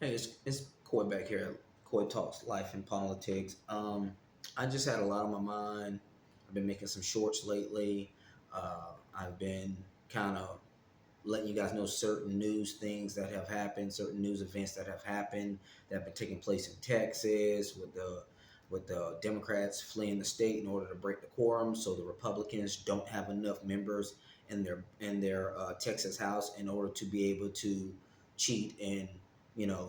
Hey, it's Coy back here. Coy talks life and politics. I just had a lot on my mind. I've been making some shorts lately. I've been kind of letting you guys know certain news things that have happened, certain news events that have happened that have been taking place in Texas with the Democrats fleeing the state in order to break the quorum, so the Republicans don't have enough members in their Texas House in order to be able to cheat and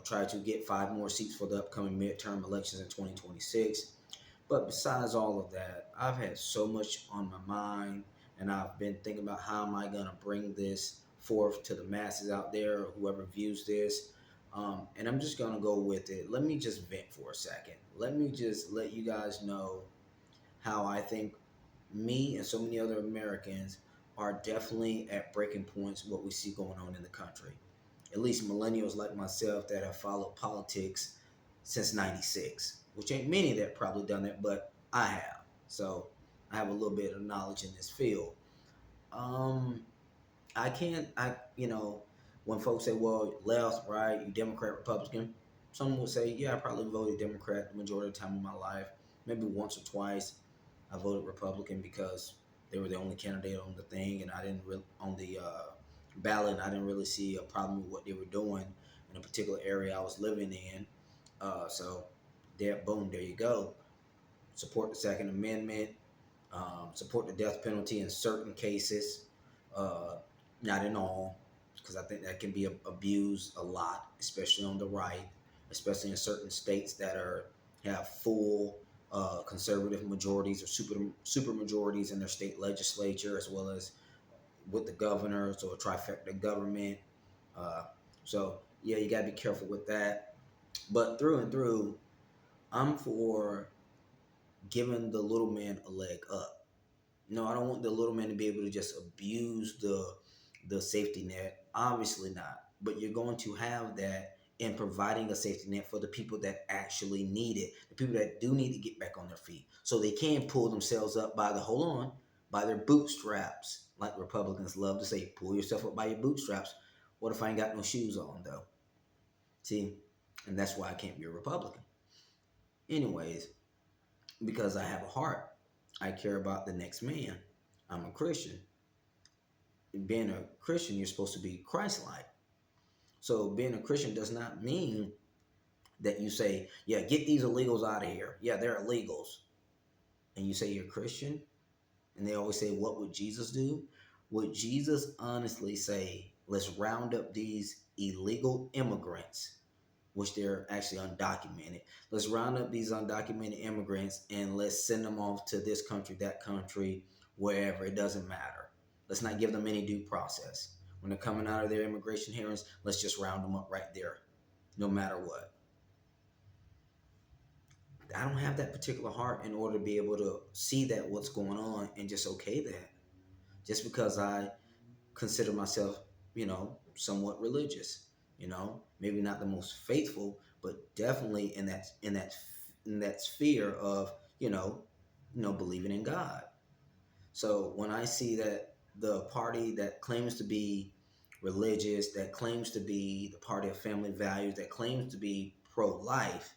try to get five more seats for the upcoming midterm elections in 2026. But besides all of that, I've had so much on my mind, and I've been thinking about how am I going to bring this forth to the masses out there, or whoever views this. And I'm just going to go with it. Let me just vent for a second. Let me just let you guys know how I think me and so many other Americans are definitely at breaking points what we see going on in the country. At least millennials like myself that have followed politics since 96, which ain't many that probably done that, but I have. So I have a little bit of knowledge in this field. Um, I can't, when folks say, well, left, right, you Democrat, Republican, some would say, yeah, I probably voted Democrat the majority of the time in my life. Maybe once or twice I voted Republican because they were the only candidate on the thing, and I didn't really on the ballot. And I didn't really see a problem with what they were doing in a particular area I was living in. So, there, boom, there you go. Support the Second Amendment. Support the death penalty in certain cases, uh, not in all, because I think that can be abused a lot, especially on the right, especially in certain states that have full conservative majorities or super majorities in their state legislature, as well as with the governors or trifecta government. Uh, so yeah, you gotta be careful with that. But through and through, I'm for giving the little man a leg up. No, I don't want the little man to be able to just abuse the safety net. Obviously not. But you're going to have that in providing a safety net for the people that actually need it, the people that do need to get back on their feet, so they can pull themselves up by the hold on by their bootstraps, like Republicans love to say, pull yourself up by your bootstraps. What if I ain't got no shoes on though? See, and that's why I can't be a Republican. Anyways, because I have a heart, I care about the next man. I'm a Christian. Being a Christian, you're supposed to be Christ-like. So being a Christian does not mean that you say, yeah, get these illegals out of here. Yeah, they're illegals. And you say you're Christian, and they always say, what would Jesus do? Would Jesus honestly say, let's round up these illegal immigrants, which they're actually undocumented. Let's round up these undocumented immigrants and let's send them off to this country, that country, wherever. It doesn't matter. Let's not give them any due process. When they're coming out of their immigration hearings, let's just round them up right there, no matter what. I don't have that particular heart in order to be able to see that what's going on and just okay that. Just because I consider myself, somewhat religious. Maybe not the most faithful, but definitely in that sphere of believing in God. So when I see that the party that claims to be religious, that claims to be the party of family values, that claims to be pro-life,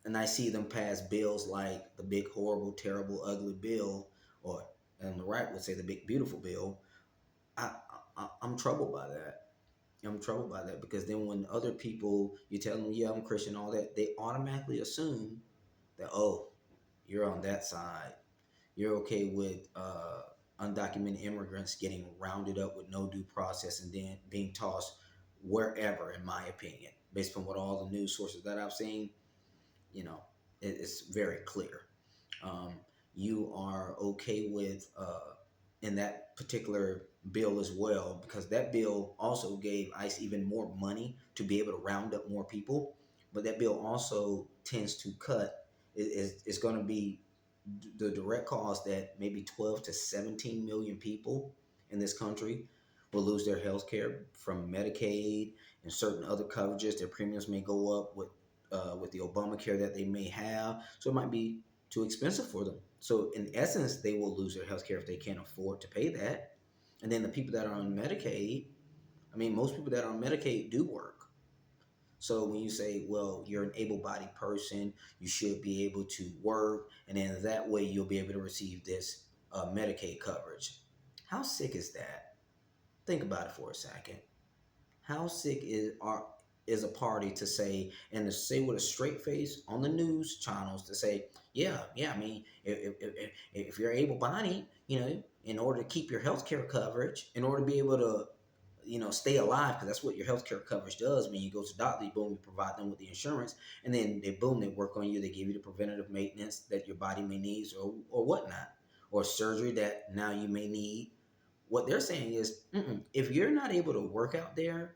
and I see them pass bills like the big horrible, terrible, ugly bill, or and the right would say the big beautiful bill, I, I'm troubled by that. I'm troubled by that because then when other people, you tell them, yeah, I'm Christian, all that, they automatically assume that, oh, you're on that side. You're okay with undocumented immigrants getting rounded up with no due process and then being tossed wherever, in my opinion, based on what all the news sources that I've seen, you know, it's very clear. Um, you are okay with in that particular bill as well, because that bill also gave ICE even more money to be able to round up more people. But that bill also tends to cut. It's going to be the direct cause that maybe 12 to 17 million people in this country will lose their health care from Medicaid and certain other coverages. Their premiums may go up with the Obamacare that they may have. So it might be too expensive for them. So in essence, they will lose their health care if they can't afford to pay that. And then the people that are on Medicaid, I mean, most people that are on Medicaid do work. So when you say, well, you're an able-bodied person, you should be able to work, and then that way you'll be able to receive this Medicaid coverage. How sick is that? Think about it for a second. How sick is a party to say, and to say with a straight face on the news channels to say, yeah, I mean, if you're able-bodied, in order to keep your health care coverage, in order to be able to stay alive, because that's what your healthcare coverage does. When you go to the doctor, boom, you provide them with the insurance, and then they work on you. They give you the preventative maintenance that your body may need, or whatnot, or surgery that now you may need. What they're saying is, if you're not able to work out there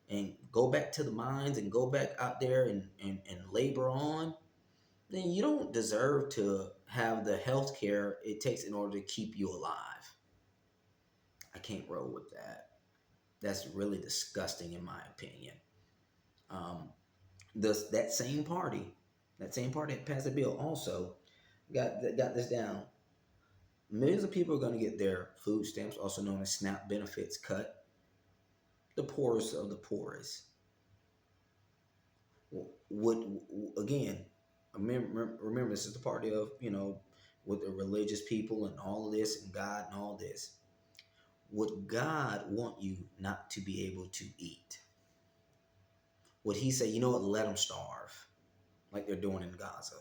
and go back to the mines and go back out there and labor on, then you don't deserve to have the health care it takes in order to keep you alive. I can't roll with that. That's really disgusting, in my opinion. Um, that same party, that passed the bill, also got this down. Millions of people are going to get their food stamps, also known as SNAP benefits, cut. The poorest of the poorest would again. Remember, this is the party of with the religious people and all of this, and God and all this. Would God want you not to be able to eat? Would He say, you know what, let them starve, like they're doing in Gaza?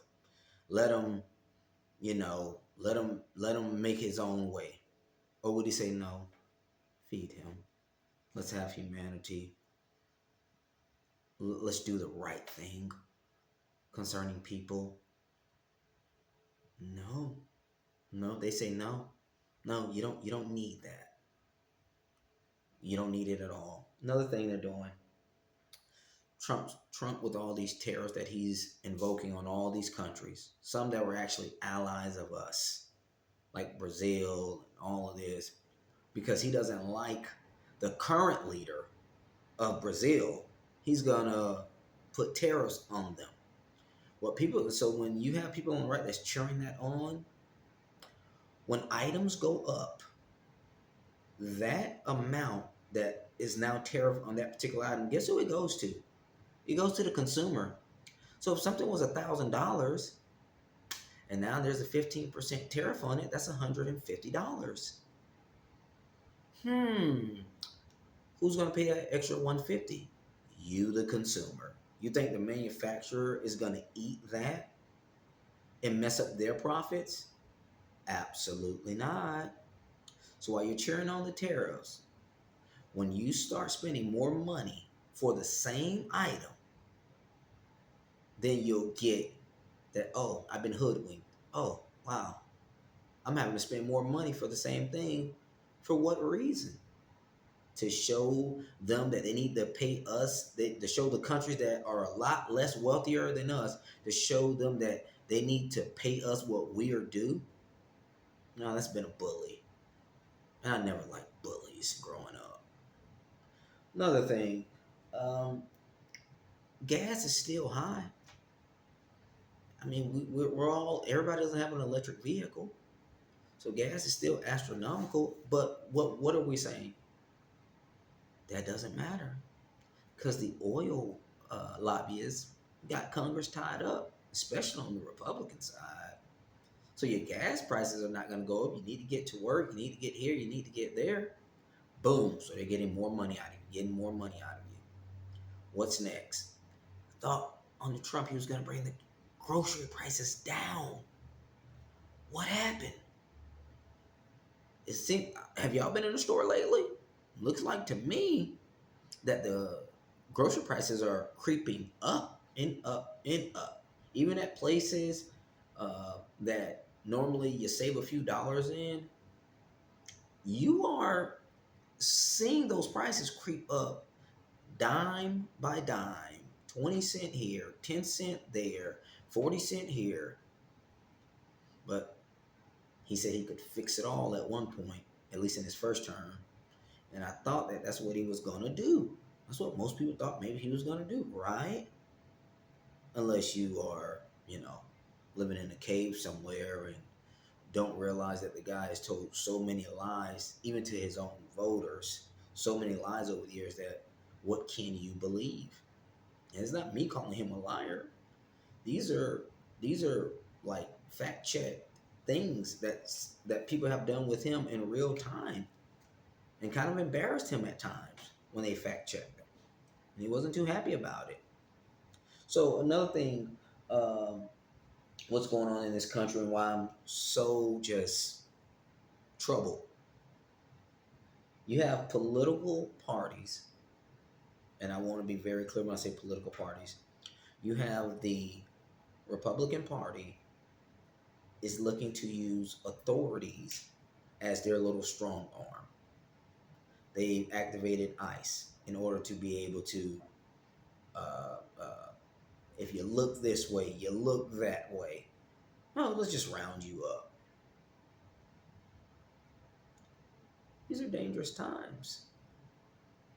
Let him, let him make his own way. Or would He say, no, feed him. Let's have humanity. Let's do the right thing concerning people. No, they say no. No, you don't need that. You don't need it at all. Another thing they're doing, Trump with all these tariffs that he's invoking on all these countries, some that were actually allies of us, like Brazil and all of this, because he doesn't like the current leader of Brazil. He's gonna put tariffs on them. So when you have people on the right that's cheering that on, when items go up, that amount that is now tariff on that particular item, guess who it goes to? It goes to the consumer. So if something was $1,000 and now there's a 15% tariff on it, that's $150. Who's going to pay that extra $150? You, the consumer. You think the manufacturer is going to eat that and mess up their profits? Absolutely not. So while you're cheering on the tariffs, when you start spending more money for the same item, then you'll get that, oh, I've been hoodwinked. Oh, wow. I'm having to spend more money for the same thing. For what reason? To show them that they need to pay us, to show the countries that are a lot less wealthier than us, to show them that they need to pay us what we are due. No, that's been a bully. And I never liked bullies growing up. Another thing, gas is still high. I mean, everybody doesn't have an electric vehicle. So gas is still astronomical. But what are we saying? That doesn't matter. Because the oil lobbyists got Congress tied up, especially on the Republican side. So your gas prices are not going to go up. You need to get to work. You need to get here. You need to get there. Boom. So they're getting more money out of you, getting more money out of you. What's next? I thought under Trump he was going to bring the grocery prices down. What happened? Have y'all been in the store lately? Looks like to me that the grocery prices are creeping up and up and up. Even at places that normally you save a few dollars in, you are seeing those prices creep up dime by dime. 20 cent here, 10 cent there, 40 cent here. But he said he could fix it all at one point, at least in his first term. And I thought that that's what he was going to do. That's what most people thought maybe he was going to do, right? Unless you are, living in a cave somewhere and don't realize that the guy has told so many lies, even to his own voters, so many lies over the years that what can you believe? And it's not me calling him a liar. These are these are like fact check things that people have done with him in real time, and kind of embarrassed him at times when they fact checked him, and he wasn't too happy about it. So another thing, um, what's going on in this country and why I'm so just troubled. You have political parties, and I want to be very clear when I say political parties. You have the Republican Party is looking to use authorities as their little strong arm. They activated ICE in order to be able to, if you look this way, you look that way. Oh, let's just round you up. These are dangerous times.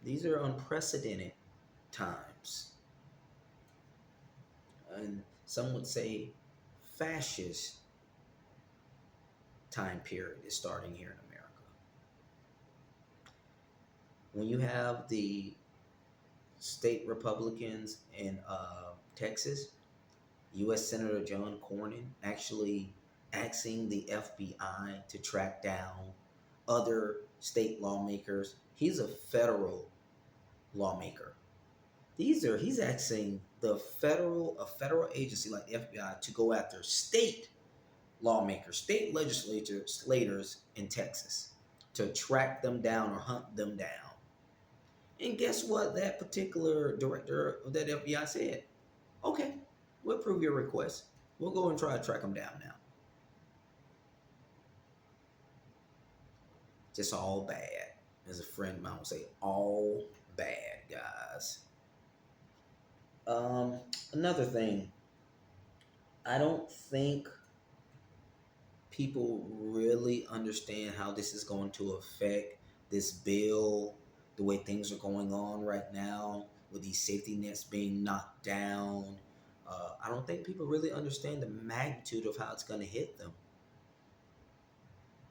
These are unprecedented times. And some would say fascist time period is starting here in America. When you have the state Republicans in Texas, U.S. Senator John Cornyn actually asking the FBI to track down other state lawmakers. He's a federal lawmaker. He's asking a federal agency like the FBI to go after state lawmakers, state legislators in Texas, to track them down or hunt them down. And guess what? That particular director of that FBI said, okay, we'll approve your request. We'll go and try to track them down now. Just all bad. As a friend of mine would say, all bad, guys. Another thing, I don't think people really understand how this is going to affect this bill, the way things are going on right now with these safety nets being knocked down. I don't think people really understand the magnitude of how it's going to hit them.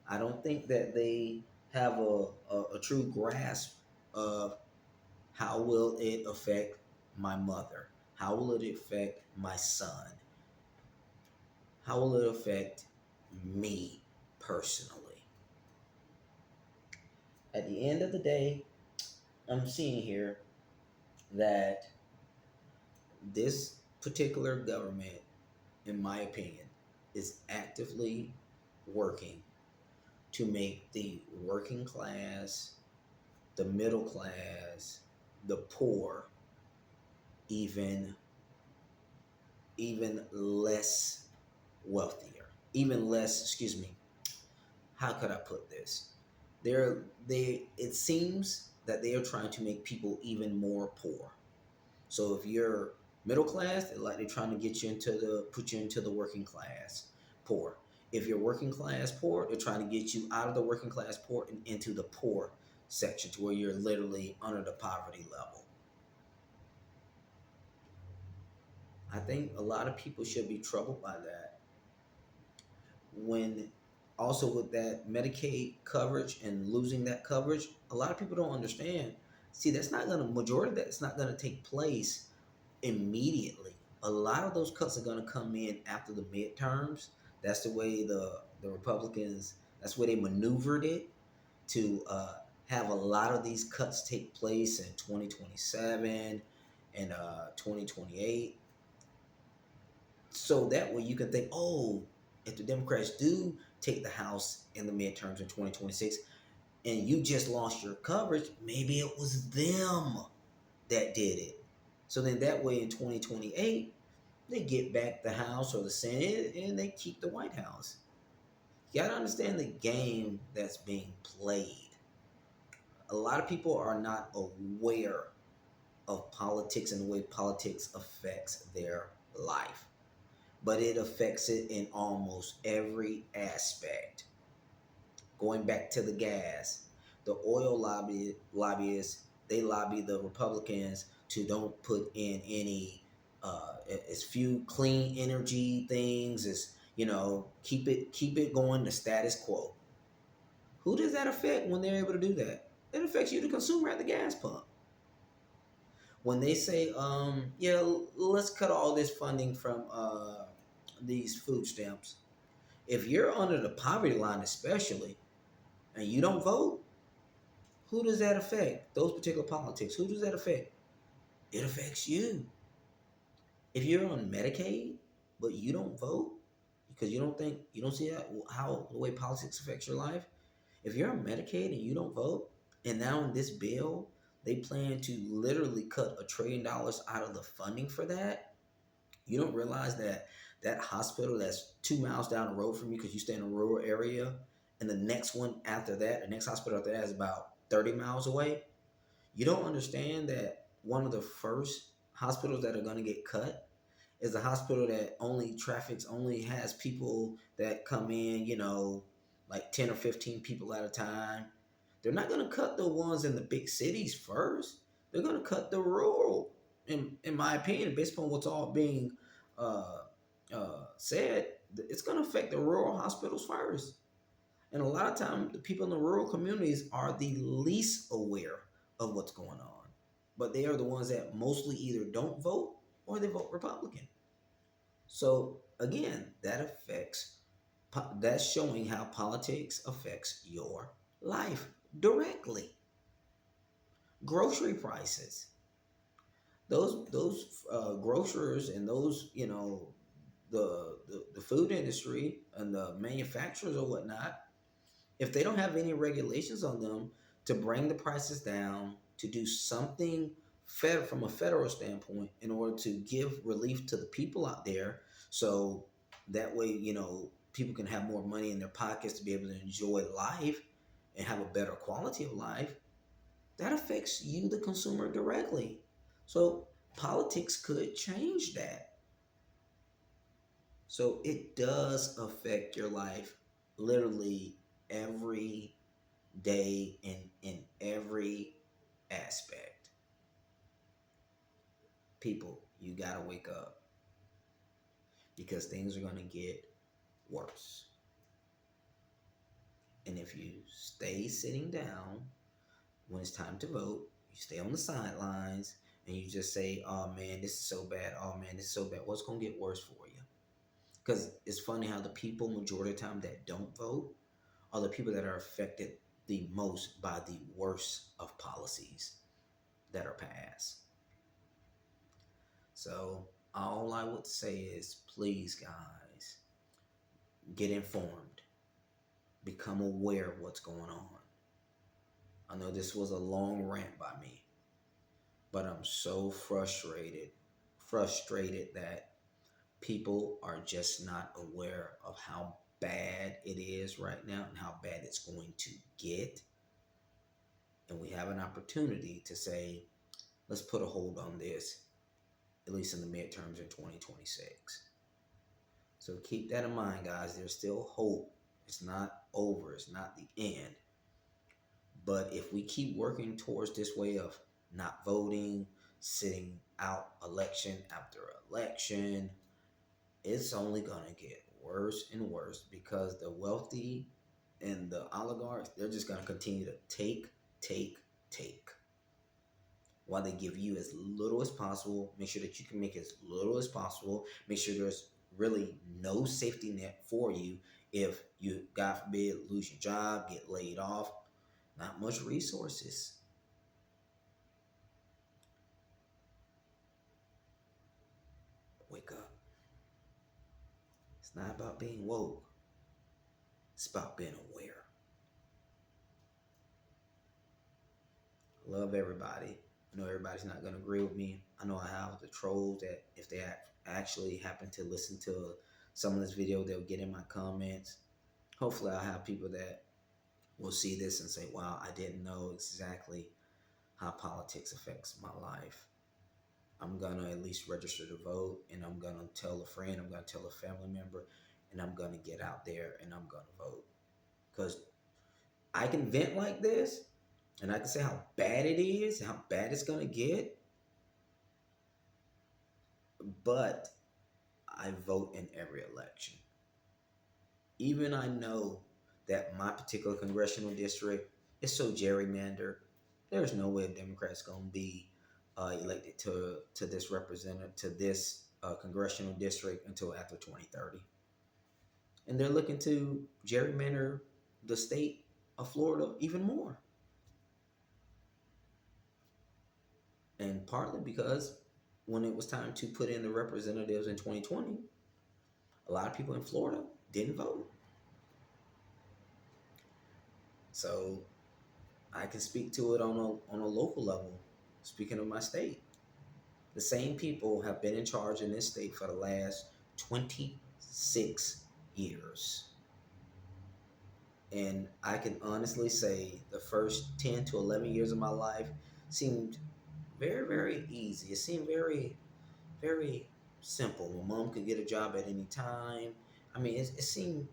I don't think that they have a true grasp of how will it affect my mother? How will it affect my son? How will it affect me personally? At the end of the day, I'm seeing here that this particular government, in my opinion, is actively working to make the working class, the middle class, the poor even less wealthier, even less, excuse me, how could I put this? It seems that they are trying to make people even more poor. So if you're middle class, they're trying to put you into the working class poor. If you're working class poor, they're trying to get you out of the working class poor and into the poor section to where you're literally under the poverty level. I think a lot of people should be troubled by that. When also with that Medicaid coverage and losing that coverage, a lot of people don't understand. See, majority of that's not gonna take place immediately. A lot of those cuts are gonna come in after the midterms. That's the way the Republicans. That's where they maneuvered it to have a lot of these cuts take place in 2027 and 2028. So that way you can think, oh, if the Democrats do take the House in the midterms in 2026 and you just lost your coverage, maybe it was them that did it. So then that way in 2028, they get back the House or the Senate and they keep the White House. You gotta understand the game that's being played. A lot of people are not aware of politics and the way politics affects their life, but it affects it in almost every aspect. Going back to the gas, the oil lobbyists, they lobby the Republicans to don't put in any as few clean energy things as keep it going the status quo. Who does that affect when they're able to do that? It affects you, the consumer at the gas pump. When they say, yeah, let's cut all this funding from these food stamps. If you're under the poverty line, especially, and you don't vote, who does that affect? Those particular politics. Who does that affect? It affects you. If you're on Medicaid, but you don't vote because you don't see how the way politics affects your life. If you're on Medicaid and you don't vote, and now in this bill, they plan to literally cut $1 trillion out of the funding for that. You don't realize that that hospital that's 2 miles down the road from you because you stay in a rural area, and the next one after that, the next hospital after that is about 30 miles away. You don't understand that one of the first hospitals that are going to get cut is a hospital that only has people that come in, like 10 or 15 people at a time. They're not going to cut the ones in the big cities first. They're going to cut the rural. In my opinion, based upon what's all being uh, said, it's going to affect the rural hospitals first. And a lot of times, the people in the rural communities are the least aware of what's going on. But they are the ones that mostly either don't vote or they vote Republican. So again, that's showing how politics affects your life directly. Grocery prices. Those grocers and those the food industry and the manufacturers or whatnot, if they don't have any regulations on them to bring the prices down, to do something from a federal standpoint in order to give relief to the people out there, so that way, people can have more money in their pockets to be able to enjoy life and have a better quality of life, that affects you, the consumer, directly. So politics could change that. So it does affect your life literally every day in every aspect. People, you gotta wake up because things are gonna get worse. And if you stay sitting down when it's time to vote, you stay on the sidelines and you just say, oh man, this is so bad. Oh man, this is so bad. What's gonna get worse for you? Because it's funny how the people, majority of the time, that don't vote are the people that are affected the most by the worst of policies that are passed. So all I would say is, please, guys, get informed, become aware of what's going on. I know this was a long rant by me, but I'm so frustrated that people are just not aware of how bad it is right now and how bad it's going to get. And we have an opportunity to say, let's put a hold on this, at least in the midterms in 2026. So keep that in mind, guys. There's still hope. It's not over. It's not the end. But if we keep working towards this way of not voting, sitting out election after election, it's only going to get worse and worse because the wealthy and the oligarchs, they're just going to continue to take, while they give you as little as possible. Make sure that you can make as little as possible. Make sure there's really no safety net for you if you, God forbid, lose your job, get laid off. Not much resources. Wake up. It's not about being woke. It's about being aware. Love everybody. I know everybody's not going to agree with me. I know I have the trolls that if they actually happen to listen to some of this video, they'll get in my comments. Hopefully I'll have people that will see this and say, wow, I didn't know exactly how politics affects my life. I'm going to at least register to vote, and I'm going to tell a friend, I'm going to tell a family member, and I'm going to get out there and I'm going to vote. Because I can vent like this, and I can say how bad it is, how bad it's going to get, but I vote in every election. Even I know that my particular congressional district is so gerrymandered, there's no way a Democrat's going to be elected to this representative to this congressional district until after 2030, and they're looking to gerrymander the state of Florida even more, and partly because when it was time to put in the representatives in 2020, a lot of people in Florida didn't vote. So I can speak to it on a local level. Speaking of my state, the same people have been in charge in this state for the last 26 years. And I can honestly say the first 10 to 11 years of my life seemed very, very easy. It seemed very, very simple. My mom could get a job at any time. I mean, it seemed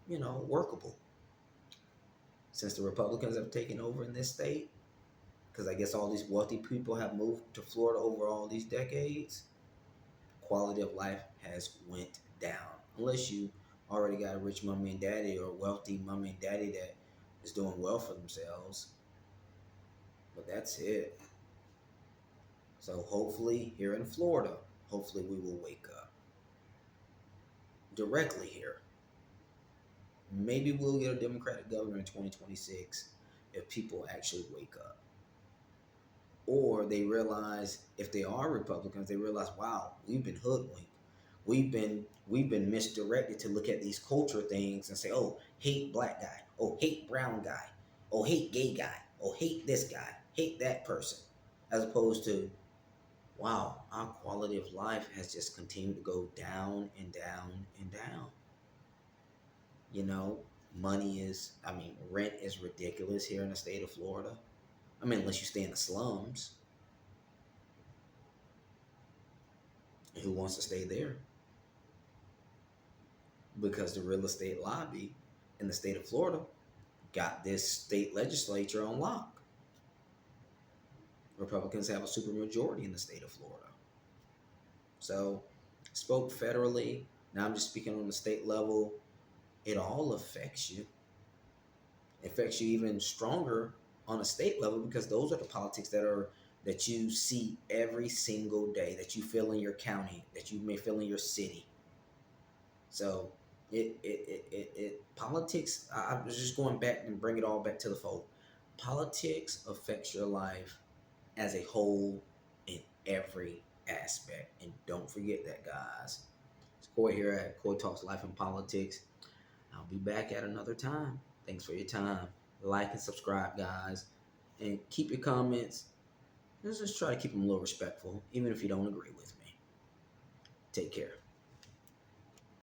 workable. Since the Republicans have taken over in this state, because I guess all these wealthy people have moved to Florida over all these decades, quality of life has went down. Unless you already got a rich mommy and daddy or a wealthy mommy and daddy that is doing well for themselves. But that's it. So hopefully here in Florida, hopefully we will wake up directly here. Maybe we'll get a Democratic governor in 2026 if people actually wake up. Or they realize, if they are Republicans, they realize, wow, we've been hoodwinked. We've been misdirected to look at these culture things and say, oh, hate black guy, oh, hate brown guy, oh, hate gay guy, oh, hate this guy, hate that person. As opposed to, wow, our quality of life has just continued to go down and down and down. Rent is ridiculous here in the state of Florida. Unless you stay in the slums. And who wants to stay there? Because the real estate lobby in the state of Florida got this state legislature on lock. Republicans have a supermajority in the state of Florida. So, spoke federally. Now I'm just speaking on the state level. It all affects you. It affects you even stronger on a state level, because those are the politics that you see every single day, that you feel in your county, that you may feel in your city. So politics. I was just going back and bring it all back to the fold. Politics affects your life as a whole in every aspect, and don't forget that, guys. It's Coy here at Coy Talks Life and Politics. I'll be back at another time. Thanks for your time. Like and subscribe, guys, and keep your comments. Let's just try to keep them a little respectful, even if you don't agree with me. Take care.